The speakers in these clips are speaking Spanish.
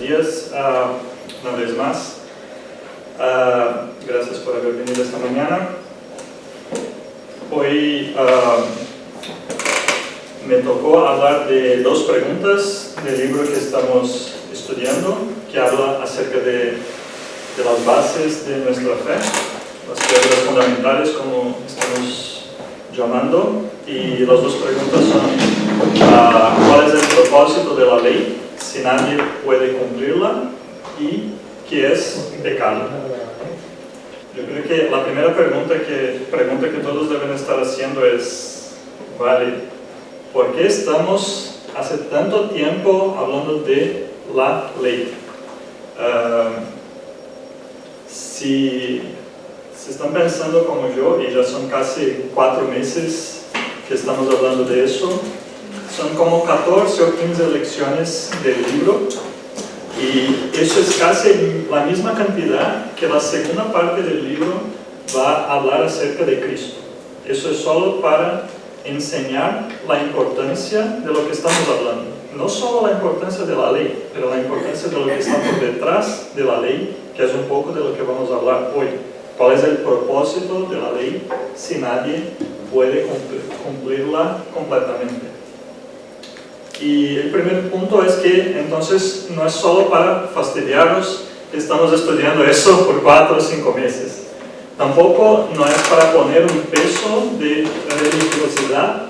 días una vez más. Gracias por haber venido esta mañana. Hoy me tocó hablar de dos preguntas del libro que estamos estudiando, que habla acerca de las bases de nuestra fe, las piedras fundamentales, como estamos llamando. Y las dos preguntas son: ¿cuál es el propósito de la ley si nadie puede cumplirla? ¿Y qué es pecado? Yo creo que la primera pregunta que todos deben estar haciendo es: vale, ¿por qué estamos hace tanto tiempo hablando de la ley? Si están pensando como yo, y ya son casi 4 meses que estamos hablando de eso, son como 14 o 15 lecciones del libro, y eso es casi la misma cantidad que la segunda parte del libro va a hablar acerca de Cristo. Eso es solo para enseñar la importancia de lo que estamos hablando. No solo la importancia de la ley, pero la importancia de lo que está por detrás de la ley, que es un poco de lo que vamos a hablar hoy. ¿Cuál es el propósito de la ley si nadie puede cumplirla completamente? Y el primer punto es que entonces no es solo para fastidiarnos que estamos estudiando eso por 4 o 5 meses. Tampoco no es para poner un peso de religiosidad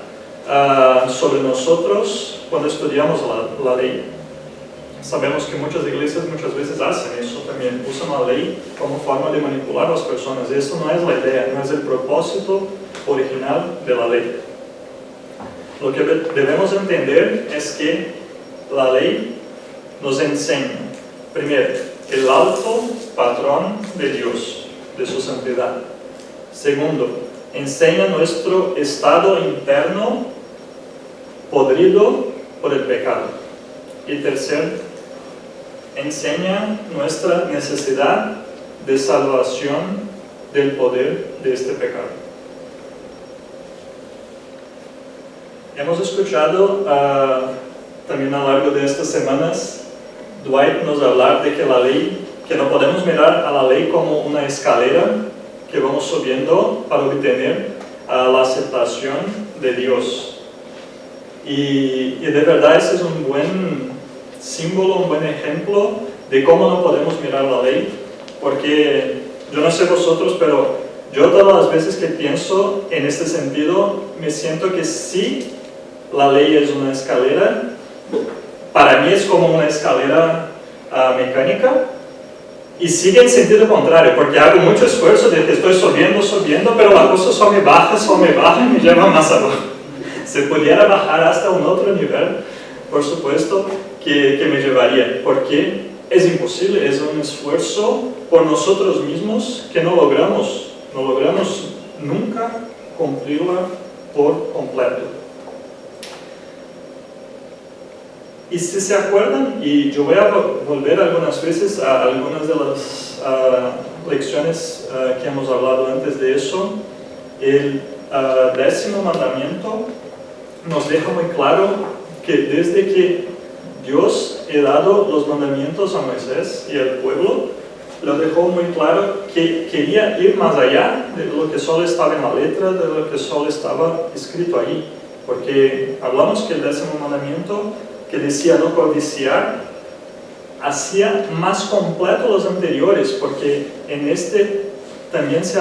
sobre nosotros cuando estudiamos la ley. Sabemos que muchas iglesias muchas veces hacen eso también, usan la ley como forma de manipular a las personas. Eso no es la idea, no es el propósito original de la ley. Lo que debemos entender es que la ley nos enseña, primero, el alto patrón de Dios, de su santidad. Segundo, enseña nuestro estado interno podrido por el pecado. Y tercero, enseña nuestra necesidad de salvación del poder de este pecado. Hemos escuchado también a lo largo de estas semanas Dwight nos hablar de que la ley, que no podemos mirar a la ley como una escalera que vamos subiendo para obtener la aceptación de Dios. Y de verdad ese es un buen símbolo, un buen ejemplo de cómo no podemos mirar la ley, porque yo no sé vosotros, pero yo todas las veces que pienso en este sentido me siento que sí, la ley es una escalera. Para mí es como una escalera mecánica, y sigue en sentido contrario, porque hago mucho esfuerzo de que estoy subiendo, pero la cosa solo me baja y me lleva más abajo. Se pudiera bajar hasta un otro nivel, por supuesto, que me llevaría, porque es imposible, es un esfuerzo por nosotros mismos que no logramos nunca cumplirla por completo. Y si se acuerdan, y yo voy a volver algunas veces a algunas de las lecciones que hemos hablado antes de eso, el 10º mandamiento nos deja muy claro que desde que Dios ha dado los mandamientos a Moisés y al pueblo, lo dejó muy claro que quería ir más allá de lo que solo estaba en la letra, de lo que solo estaba escrito ahí. Porque hablamos que el 10º mandamiento, que decía no codiciar, hacía más completo los anteriores, porque en este también se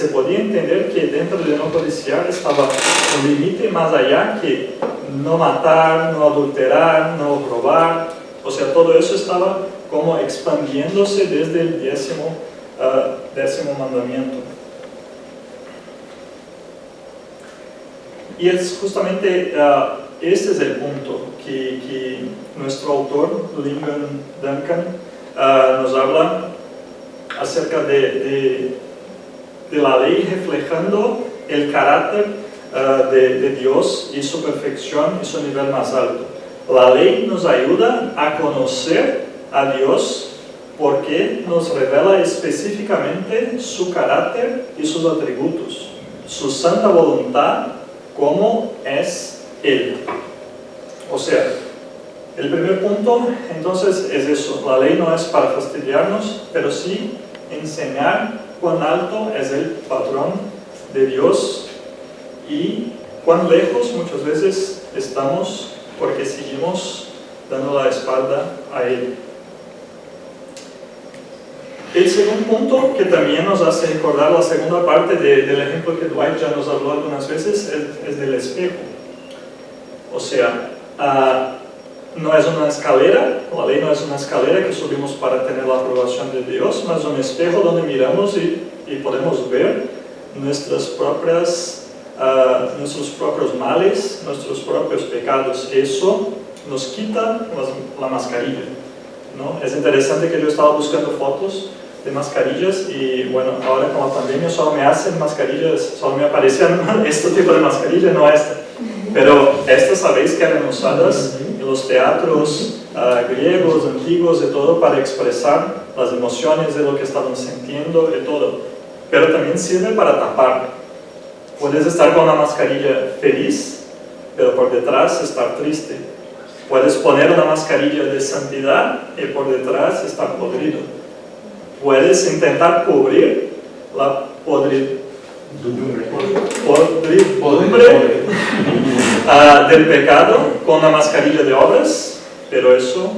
podía entender que dentro de no codiciar estaba un límite más allá, que no matar, no adulterar, no robar. O sea, todo eso estaba como expandiéndose desde el 10º mandamiento. Y es justamente este es el punto que nuestro autor, Lyndon Duncan, nos habla acerca de la ley reflejando el carácter de Dios y su perfección y su nivel más alto. La ley nos ayuda a conocer a Dios porque nos revela específicamente su carácter y sus atributos, su santa voluntad, como es Él. O sea, El primer punto, entonces, es eso. La ley no es para fastidiarnos, pero sí enseñar cuán alto es el patrón de Dios y cuán lejos muchas veces estamos porque seguimos dando la espalda a Él. El segundo punto, que también nos hace recordar la segunda parte del ejemplo que Dwight ya nos habló algunas veces, es del espejo. O sea, no es una escalera, la ley no es una escalera que subimos para tener la aprobación de Dios, mas un espejo donde miramos y podemos ver nuestros propios males, nuestros propios pecados. Eso nos quita la mascarilla, ¿no? Es interesante que yo estaba buscando fotos de mascarillas y bueno, ahora con la pandemia solo me hacen mascarillas, solo me aparecían este tipo de mascarilla, no esta. Pero estas sabéis que eran usadas en los teatros griegos, antiguos, de todo, para expresar las emociones de lo que estaban sintiendo, de todo. Pero también sirve para tapar. Puedes estar con una mascarilla feliz, pero por detrás estar triste. Puedes poner una mascarilla de santidad y por detrás estar podrido. Puedes intentar cubrir la podridumbre del pecado con una mascarilla de obras, pero eso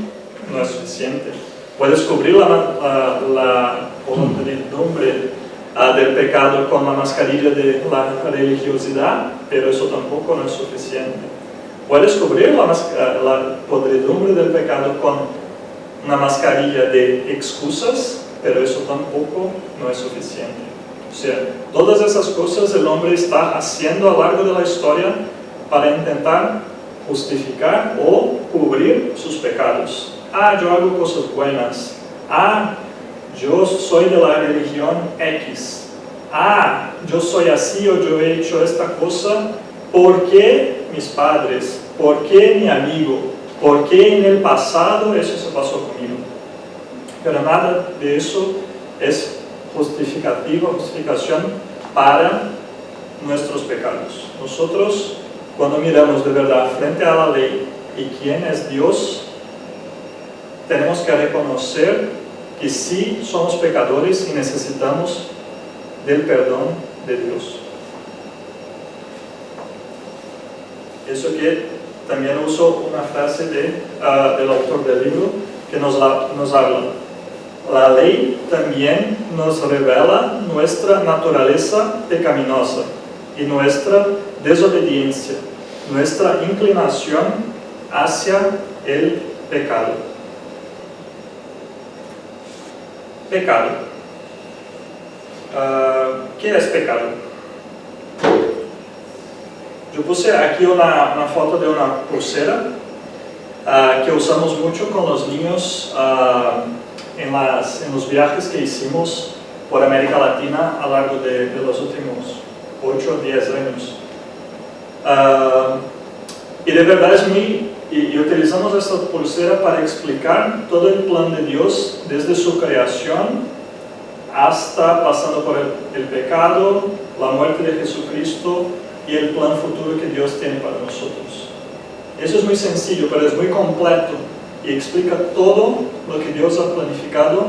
no es suficiente. Puedes cubrir la podridumbre del pecado con la mascarilla de la religiosidad, pero eso tampoco no es suficiente. Puedes cubrir la podridumbre del pecado con una mascarilla de excusas, pero eso tampoco no es suficiente. O sea, todas esas cosas el hombre está haciendo a lo largo de la historia para intentar justificar o cubrir sus pecados. Yo hago cosas buenas. Yo soy de la religión X. Yo soy así o yo he hecho esta cosa porque mis padres, porque mi amigo, porque en el pasado eso se pasó conmigo. Pero nada de eso es justificación para nuestros pecados. Nosotros, cuando miramos de verdad frente a la ley y quién es Dios, tenemos que reconocer que sí somos pecadores y necesitamos del perdón de Dios. Eso que también uso una frase del autor del libro que nos habla. La ley también nos revela nuestra naturaleza pecaminosa y nuestra desobediencia, nuestra inclinación hacia el pecado. Pecado. ¿Qué es pecado? Yo puse aquí una foto de una pulsera que usamos mucho con los niños en los viajes que hicimos por América Latina a lo largo de los últimos 8 o 10 años. Y de verdad y utilizamos esta pulsera para explicar todo el plan de Dios desde su creación hasta pasando por el pecado, la muerte de Jesucristo y el plan futuro que Dios tiene para nosotros. Eso es muy sencillo, pero es muy completo y explica todo lo que Dios ha planificado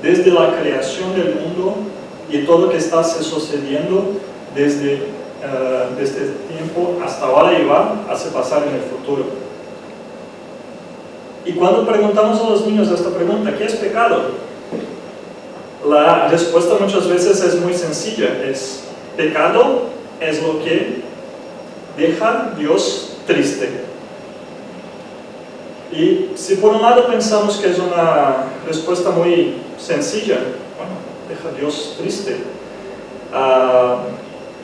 desde la creación del mundo y todo lo que está sucediendo desde este tiempo hasta ahora y va a pasar en el futuro. Y cuando preguntamos a los niños esta pregunta, ¿qué es pecado? La respuesta muchas veces es muy sencilla, pecado es lo que deja a Dios triste. Y si por un lado pensamos que es una respuesta muy sencilla, deja a Dios triste,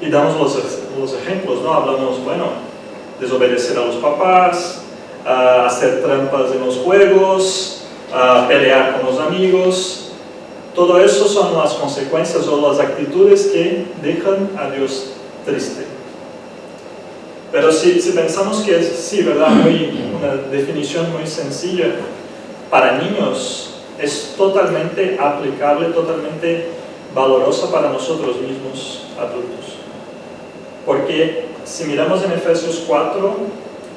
y damos los ejemplos, ¿no? Hablamos, desobedecer a los papás, hacer trampas en los juegos, pelear con los amigos. Todo eso son las consecuencias o las actitudes que dejan a Dios triste. Pero si pensamos que es, sí, ¿verdad? Una definición muy sencilla, para niños es totalmente aplicable, totalmente valorosa para nosotros mismos adultos. Porque si miramos en Efesios 4,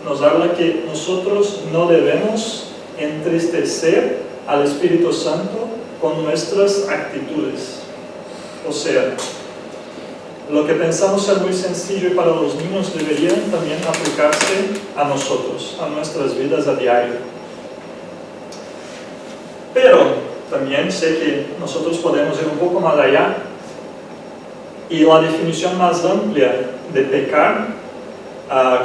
nos habla que nosotros no debemos entristecer al Espíritu Santo con nuestras actitudes. O sea, lo que pensamos ser muy sencillo para los niños debería también aplicarse a nosotros, a nuestras vidas a diario. Pero también sé que nosotros podemos ir un poco más allá, y la definición más amplia de pecar,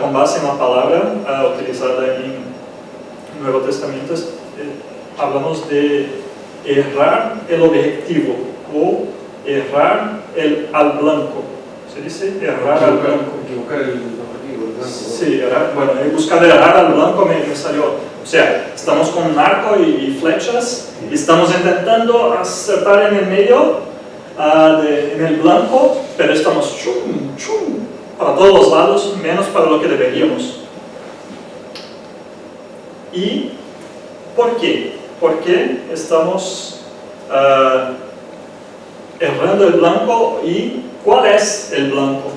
con base en la palabra utilizada en el Nuevo Testamento, hablamos de errar el objetivo o errar al blanco. ¿Se dice? Errar al blanco. Equivocar el objetivo, el blanco. Sí, bueno, buscar errar al blanco me salió. O sea, estamos con un arco y flechas y estamos intentando acertar en el medio, en el blanco, pero estamos chum, chum, para todos los lados, menos para lo que deberíamos. ¿Y por qué? ¿Por qué estamos errando el blanco y cuál es el blanco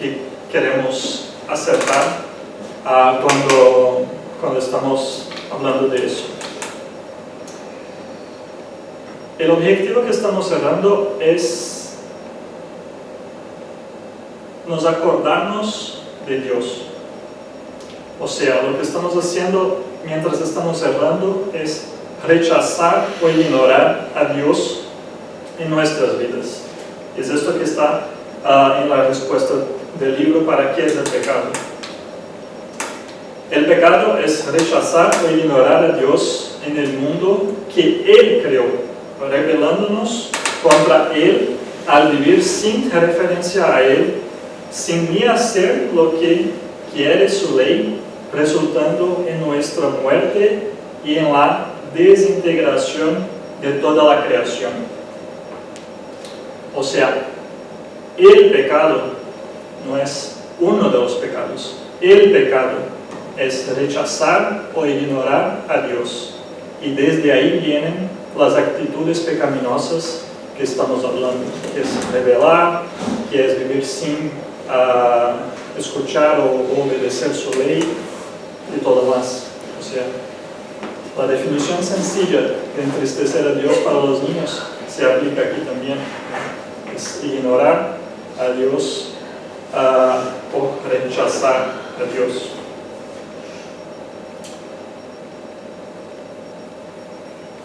que queremos acertar cuando estamos hablando de eso? El objetivo que estamos errando es nos acordarnos de Dios. O sea, lo que estamos haciendo mientras estamos errando es rechazar o ignorar a Dios en nuestras vidas. Es esto que está en la respuesta del libro ¿Para qué es el pecado? El pecado es rechazar o ignorar a Dios en el mundo que Él creó, rebelándonos contra Él al vivir sin referencia a Él, sin ni hacer lo que quiere su ley, resultando en nuestra muerte y en la desintegración de toda la creación. O sea, el pecado no es uno de los pecados. El pecado es rechazar o ignorar a Dios. Y desde ahí vienen las actitudes pecaminosas que estamos hablando, que es rebelar, que es vivir sin escuchar o obedecer su ley y todo más. O sea, la definición sencilla de entristecer a Dios para los niños se aplica aquí también. Es ignorar a Dios o rechazar a Dios.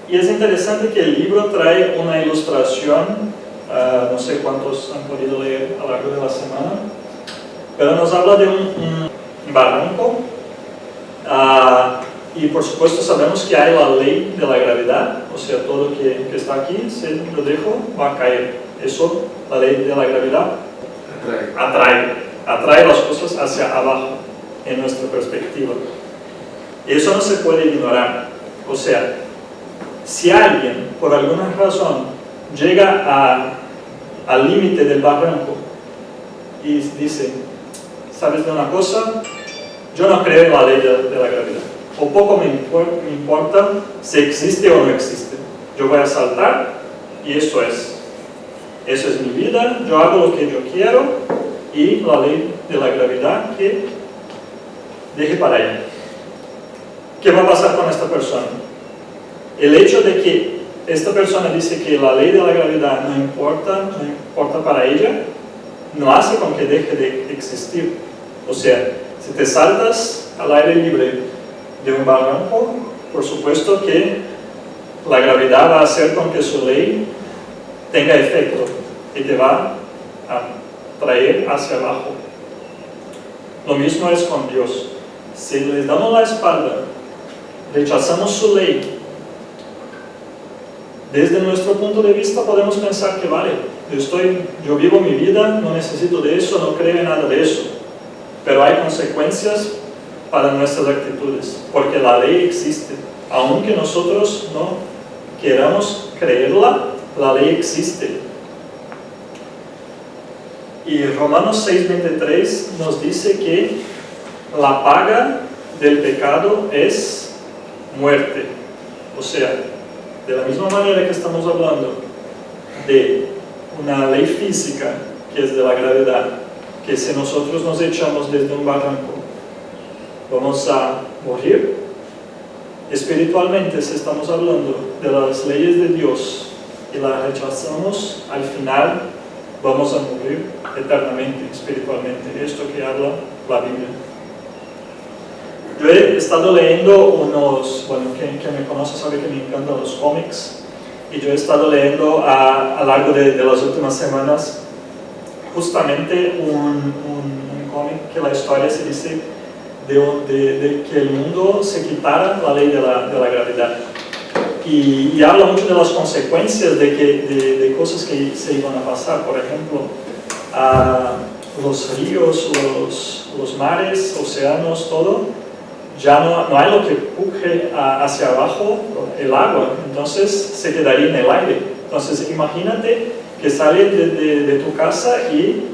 Y es interesante que el libro trae una ilustración, no sé cuántos han podido leer a lo largo de la semana, pero nos habla de un barranco, y por supuesto sabemos que hay la ley de la gravedad, o sea, todo que está aquí, si lo dejo, va a caer. Eso, la ley de la gravedad, atrae las cosas hacia abajo, en nuestra perspectiva. Y eso no se puede ignorar. O sea, si alguien, por alguna razón, llega al límite del barranco y dice, ¿sabes de una cosa? Yo no creo en la ley de la gravedad. O poco me importa si existe o no existe. Yo voy a saltar y eso es. Eso es mi vida, yo hago lo que yo quiero y la ley de la gravedad que deje para ella. ¿Qué va a pasar con esta persona? El hecho de que esta persona dice que la ley de la gravedad no importa para ella, no hace con que deje de existir. O sea, si te saltas al aire libre de un barranco, por supuesto que la gravedad va a hacer con que su ley tenga efecto y te va a traer hacia abajo. Lo mismo es con Dios. Si le damos la espalda, rechazamos su ley, desde nuestro punto de vista podemos pensar que vale, yo vivo mi vida, no necesito de eso, no creo en nada de eso. Pero hay consecuencias para nuestras actitudes, porque la ley existe. Aunque nosotros no queramos creerla, la ley existe. Y Romanos 6:23 nos dice que la paga del pecado es muerte. O sea, de la misma manera que estamos hablando de una ley física, que es de la gravedad, que si nosotros nos echamos desde un barranco, vamos a morir. Espiritualmente, si estamos hablando de las leyes de Dios y las rechazamos, al final vamos a morir eternamente, espiritualmente. Esto que habla la Biblia. Yo he estado leyendo unos, bueno, quien me conoce sabe que me encantan los cómics, y yo he estado leyendo a lo largo de las últimas semanas justamente un cómic que la historia se dice de que el mundo se quitara la ley de la gravedad. Y habla mucho de las consecuencias de cosas que se iban a pasar. Por ejemplo, los ríos, los mares, océanos, todo, ya no hay lo que empuje hacia abajo el agua, entonces se quedaría en el aire. Entonces imagínate que sales de tu casa y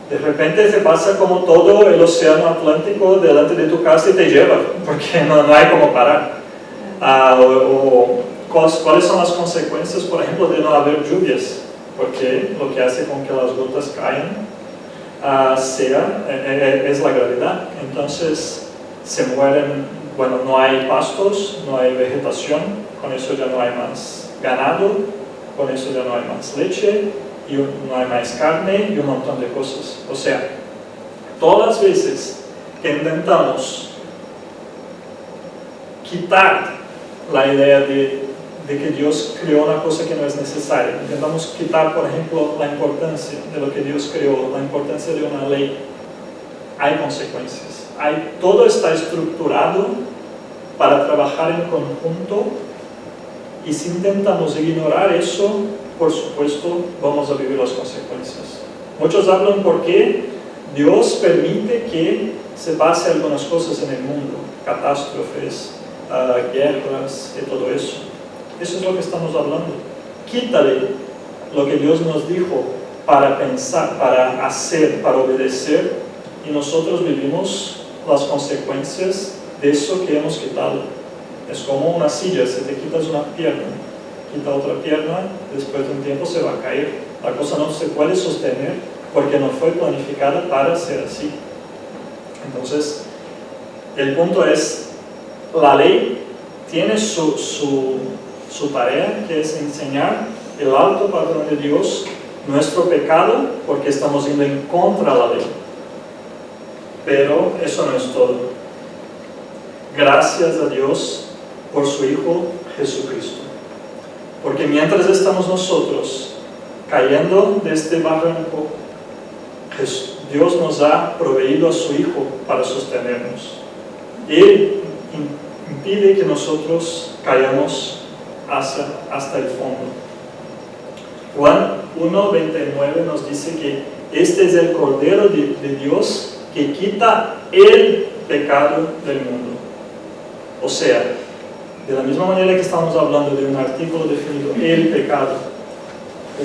de repente te pasa como todo el océano Atlántico delante de tu casa y te lleva, porque no hay como parar. ¿Cuáles son las consecuencias, por ejemplo, de no haber lluvias? Porque lo que hace con que las gotas caigan es la gravedad. Entonces se mueren, bueno, no hay pastos, no hay vegetación, con eso ya no hay más ganado, con eso ya no hay más leche, y no hay más carne y un montón de cosas. O sea, todas las veces que intentamos quitar la idea de que Dios creó una cosa que no es necesaria, intentamos quitar, por ejemplo, la importancia de lo que Dios creó, la importancia de una ley, hay consecuencias. Todo está estructurado para trabajar en conjunto, y si intentamos ignorar eso, por supuesto, vamos a vivir las consecuencias. Muchos hablan porque Dios permite que se pase algunas cosas en el mundo, catástrofes, guerras y todo eso. Eso es lo que estamos hablando. Quítale lo que Dios nos dijo para pensar, para hacer, para obedecer, y nosotros vivimos las consecuencias de eso que hemos quitado. Es como una silla, si te quitas una pierna, quita otra pierna, después de un tiempo se va a caer. La cosa no se puede sostener porque no fue planificada para ser así. Entonces, el punto es, la ley tiene su tarea, que es enseñar el alto patrón de Dios, nuestro pecado, porque estamos yendo en contra de la ley. Pero eso no es todo. Gracias a Dios por su Hijo Jesucristo. Porque mientras estamos nosotros cayendo de este barranco, Dios nos ha proveído a su Hijo para sostenernos. Él impide que nosotros caigamos hasta el fondo. Juan 1:29 nos dice que este es el Cordero de Dios que quita el pecado del mundo. O sea, de la misma manera que estamos hablando de un artículo definido, el pecado,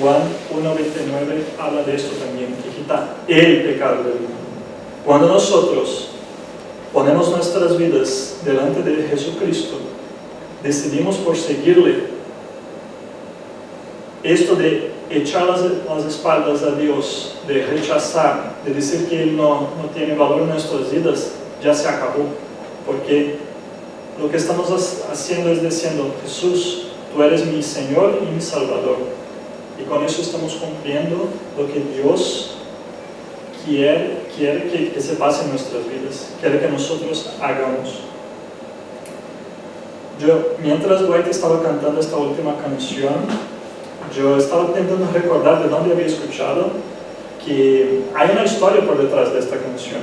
Juan 1:29 habla de esto también, que quita el pecado del mundo. Cuando nosotros ponemos nuestras vidas delante de Jesucristo, decidimos por seguirle, esto de echar las espaldas a Dios, de rechazar, de decir que Él no tiene valor en nuestras vidas, ya se acabó. Porque lo que estamos haciendo es diciendo, Jesús, tú eres mi Señor y mi Salvador. Y con eso estamos cumpliendo lo que Dios quiere que se pase en nuestras vidas, quiere que nosotros hagamos. Mientras Dwight estaba cantando esta última canción, yo estaba intentando recordar de dónde había escuchado que hay una historia por detrás de esta canción.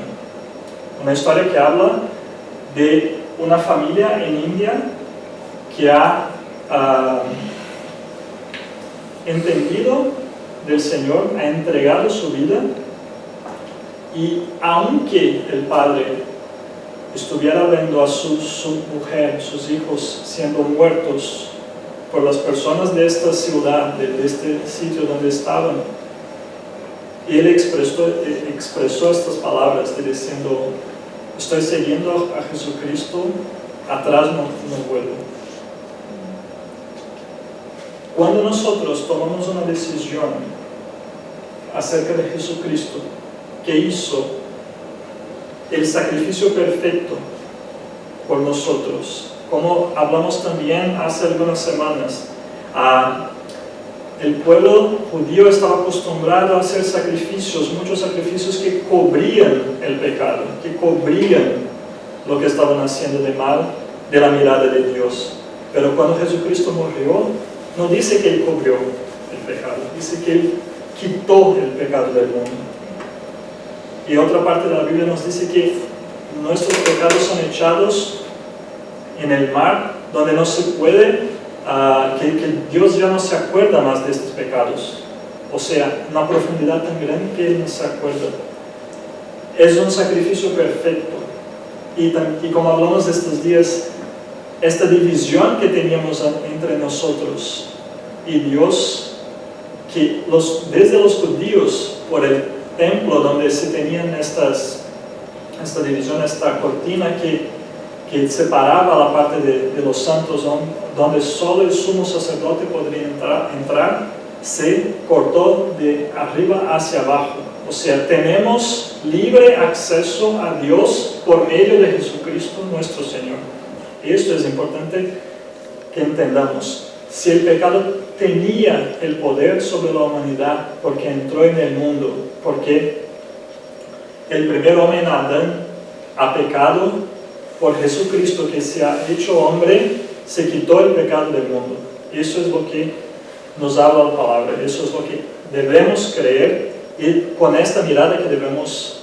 Una historia que habla de una familia en India que ha entendido del Señor, ha entregado su vida, y aunque el padre estuviera viendo a su mujer, sus hijos siendo muertos por las personas de esta ciudad, de este sitio donde estaban, él expresó estas palabras diciendo, estoy siguiendo a Jesucristo, atrás no vuelvo. Cuando nosotros tomamos una decisión acerca de Jesucristo, que hizo el sacrificio perfecto por nosotros. Como hablamos también hace algunas semanas, el pueblo judío estaba acostumbrado a hacer sacrificios, muchos sacrificios que cubrían el pecado, que cubrían lo que estaban haciendo de mal de la mirada de Dios. Pero cuando Jesucristo murió, no dice que Él cubrió el pecado, dice que Él quitó el pecado del mundo. Y otra parte de la Biblia nos dice que nuestros pecados son echados en el mar, donde no se puede, que Dios ya no se acuerda más de estos pecados. O sea, una profundidad tan grande que Él no se acuerda. Es un sacrificio perfecto. Y como hablamos estos días, esta división que teníamos entre nosotros y Dios, que desde los judíos, por el templo donde se tenían esta división, esta cortina que separaba la parte de los santos, donde solo el sumo sacerdote podría entrar, se cortó de arriba hacia abajo. O sea, tenemos libre acceso a Dios por medio de Jesucristo nuestro Señor. Y esto es importante que entendamos. Si el pecado tenía el poder sobre la humanidad porque entró en el mundo, porque el primer hombre, Adán, ha pecado, por Jesucristo que se ha hecho hombre, se quitó el pecado del mundo. Y eso es lo que nos habla la palabra, eso es lo que debemos creer, y con esta mirada que debemos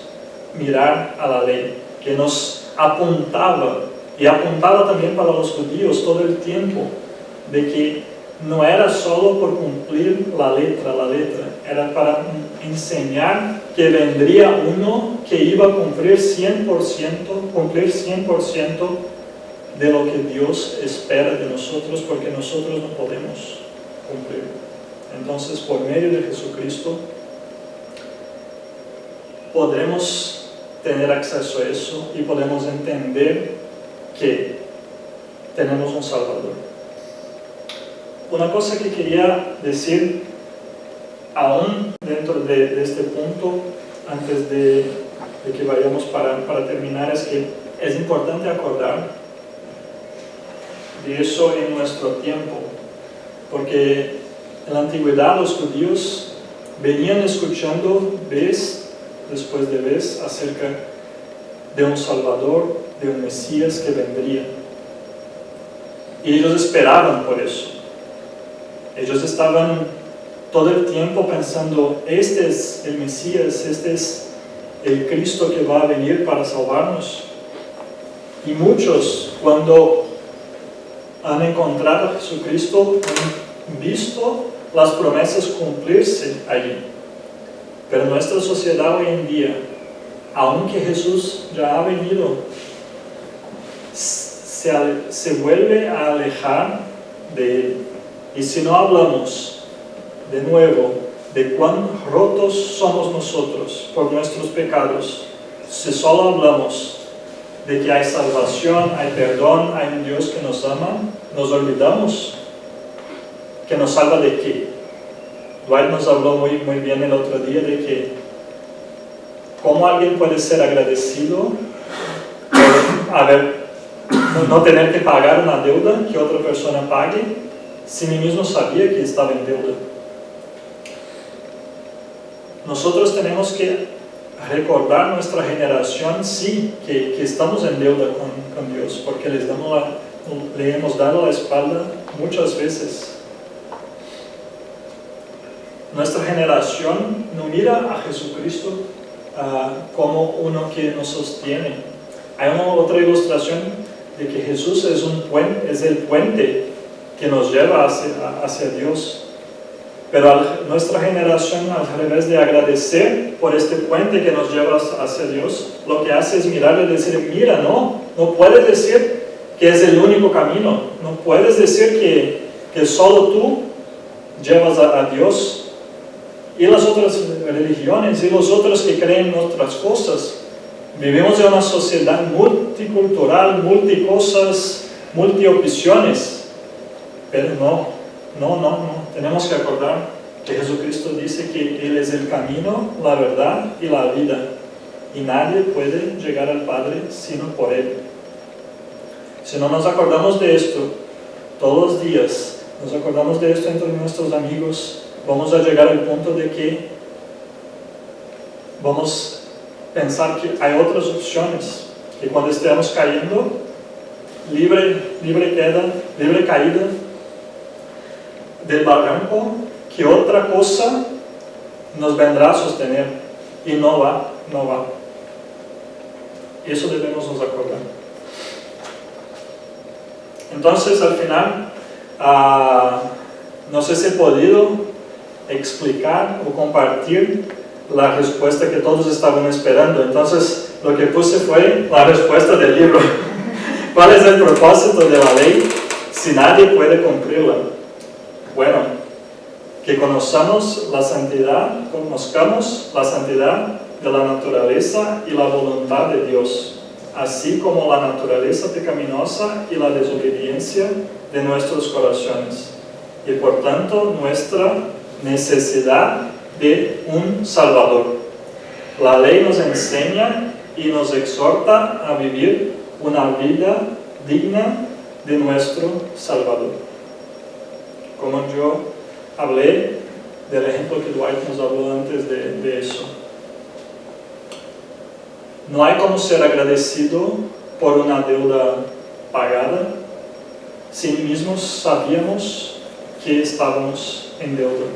mirar a la ley, que nos apuntaba, y apuntaba también para los judíos todo el tiempo, de que no era solo por cumplir la letra, era para enseñar que vendría uno que iba a cumplir 100% de lo que Dios espera de nosotros, porque nosotros no podemos cumplir. Entonces, por medio de Jesucristo, podremos tener acceso a eso y podemos entender que tenemos un Salvador. Una cosa que quería decir, aún dentro de este punto, antes de que vayamos para terminar, es que es importante acordar de eso en nuestro tiempo, porque en la antigüedad los judíos venían escuchando vez después de vez acerca de un Salvador, de un Mesías que vendría, y ellos esperaban por eso. Ellos estaban todo el tiempo pensando, este es el Mesías, este es el Cristo que va a venir para salvarnos. Y muchos, cuando han encontrado a Jesucristo, han visto las promesas cumplirse allí. Pero nuestra sociedad hoy en día, aunque Jesús ya ha venido, se vuelve a alejar de Él. Y si no hablamos de nuevo de cuán rotos somos nosotros por nuestros pecados, si solo hablamos de que hay salvación, hay perdón, hay un Dios que nos ama, nos olvidamos que nos salva de qué. Dwight nos habló muy bien el otro día de que cómo alguien puede ser agradecido por no tener que pagar una deuda que otra persona pague, si mí mismo sabía que estaba en deuda. Nosotros tenemos que recordar nuestra generación, sí, que estamos en deuda con Dios, porque le hemos dado la espalda muchas veces. Nuestra generación no mira a Jesucristo como uno que nos sostiene. Hay una otra ilustración de que Jesús es el puente que nos lleva hacia Dios. Pero nuestra generación, al revés de agradecer por este puente que nos lleva hacia Dios, lo que hace es mirar y decir, mira, no puedes decir que es el único camino, no puedes decir que solo tú llevas a Dios. Y las otras religiones y los otros que creen en otras cosas. Vivimos en una sociedad multicultural, multicosas, multiopciones. Pero no. Tenemos que acordar que Jesucristo dice que Él es el camino, la verdad y la vida. y nadie puede llegar al Padre sino por Él. Si no nos acordamos de esto todos los días, nos acordamos de esto entre nuestros amigos, vamos a llegar al punto de que vamos a pensar que hay otras opciones, que cuando estemos cayendo, libre caída del barranco, que otra cosa nos vendrá a sostener, y no va. Eso debemos nos acordar. Entonces, al final, no sé si he podido explicar o compartir la respuesta que todos estaban esperando. Entonces, lo que puse fue la respuesta del libro. ¿Cuál es el propósito de la ley si nadie puede cumplirla? Bueno, que conozcamos la santidad de la naturaleza y la voluntad de Dios, así como la naturaleza pecaminosa y la desobediencia de nuestros corazones, y por tanto nuestra necesidad de un Salvador. La ley nos enseña y nos exhorta a vivir una vida digna de nuestro Salvador. Como yo hablé del ejemplo que Dwight nos habló antes de eso. No hay como ser agradecido por una deuda pagada si mismos sabíamos que estábamos en deuda.